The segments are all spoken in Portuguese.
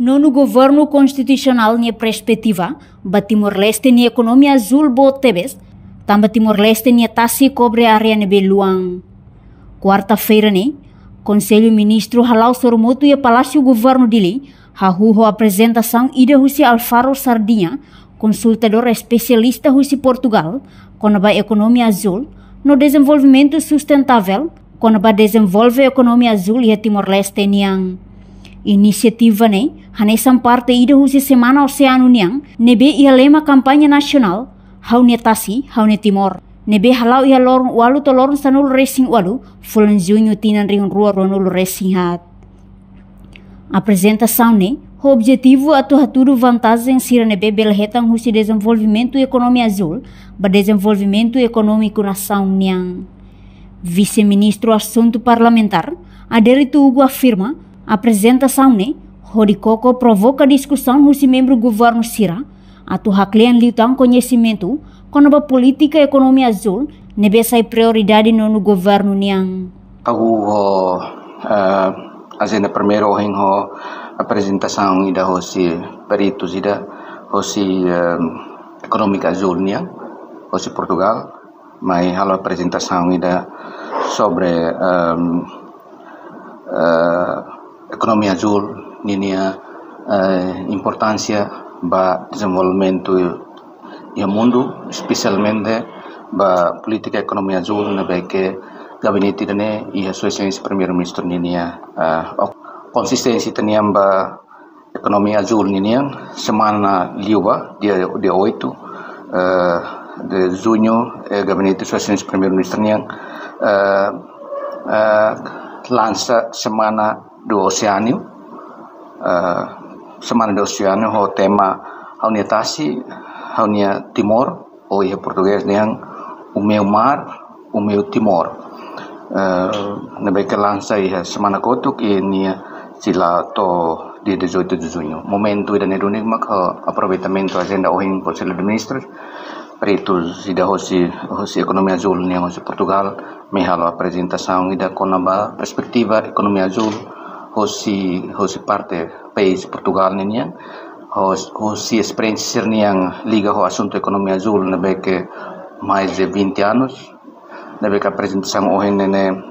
No governo constitucional nia perspectiva, ba Timor-Leste nia ekonomi azul bo tebes, tamba Timor-Leste nia tasi cobre area nebe luang. Quarta-feira ne, Conselho Ministro halau soromoto e Palácio Governo dili, hahuho apresentação ida husi Alfaro Sardinha, consultador especialista husi Portugal, konaba ekonomi azul, no desenvolvimento sustentável, konaba desenvolve ekonomi azul e Timor-Leste niang. Inisiativa ne, hanesan parte ida husi Semana Oceano niang, nebe ia lema kampanye nasional, hau tasi, hau Timor. Nebe halau ia lorong walu to lorong sanul racing walu, fulan junho tinan ring rua ronul racing hat. Apresentação ne, o objetivo atu haturu vantagem sira nebe belhetang husi desenvolvimento ekonomi azul, ba desenvolvimento econômico nação niang. Vice-ministro assunto parlamentar, Aderito Hugo afirma, apresentação ne, Hodikoko provoca discussão husi membro governo sira, atu haklian liutang conhecimento, quando a política e economia azul nebe sai prioridade no governo niang. Aku agenda primeiro em apresentação ida hosi peritos ida hosi econômica azul niang hosi Portugal, mas halo apresentação ida sobre economia azul ninia importância ba desenvolvimento e mundo, especialmente ba política economia azul na que gabinete dane e a sua excelência primeiro-ministro ninia consistência taniam ba economia azul ninia semana liuba dia 8 de junho gabinete sua excelência primeiro-ministro niang lança semana do oceano o tema unitas haunia Timor, ou em português niang o meu mar, o meu Timor. Na beca lança ia semana kotuk e nia sila to dia 18 de junho. Momento ida nerunik mak aproveitamento agenda ohing Conselho de Ministros, peritos ida hosi economia azul niang hosi Portugal, mehalo apresentação ida konaba perspectiva economia azul hosi parte país Portugal niang. Hosi experiência yang liga ao assunto economia azul na beca mais de 20 anos, na beca apresentação hoje nene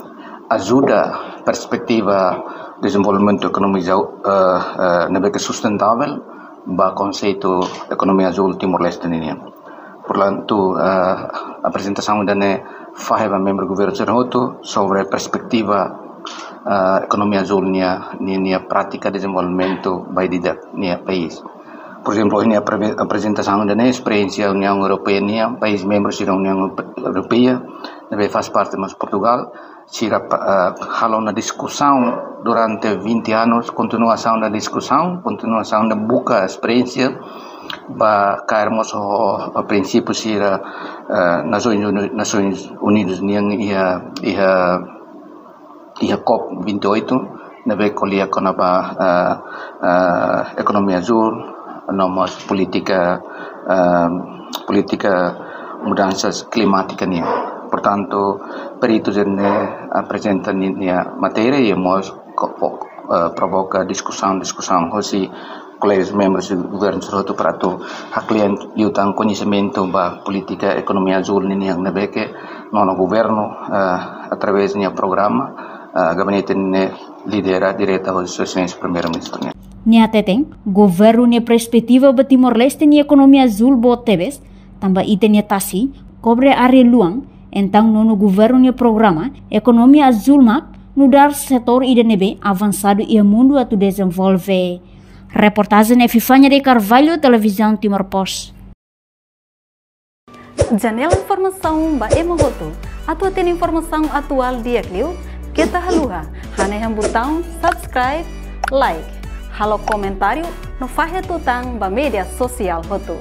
ajuda perspectiva desenvolvimento econômico na beca sustentável ba conceito economia azul Timor-Leste ninia. Portanto, apresentação dane faz membro do governo serhoto sobre perspectiva economia azul nia prática de desenvolvimento by nia país. Por exemplo, ini apresentação da experiência da União Europeia nia país membros da União Europeia, deve faz parte mas Portugal, sira halou na discussão durante 20 anos, continuação da discussão, continuação da buca experiência ba cairmos o princípio sira Nações Unidas nia ia COP28 nebe kolia konaba economia azul nomos politika mudanças climáticas nia. Portanto, peritos apresentam nia matéria e mos provoca discussão hosi colegas membros do governo seroto para tu haklian liutang conhecimento ba política economia azul nia nebe que nono governo através nia programa gabinete lidera direta aos sessões primeiro-ministro. Nia teteng, governo nia perspectiva ba Timor-Leste nia ekonomi azul bo tebes, tamba ite nia tasi, cobre area luang, entang nono governo nia programa, ekonomi azul mak, nudar setor ide nebe avançado e mundo atu desenvolve. Reportagem Fifanya de Carvalho, Televisão Timor Post. Janela informação ba emohoto, atu tem informação atual dia kliu, kita haluha, haneham botão subscribe, like, halo comentário no fahe tutang ba media sosial hotu.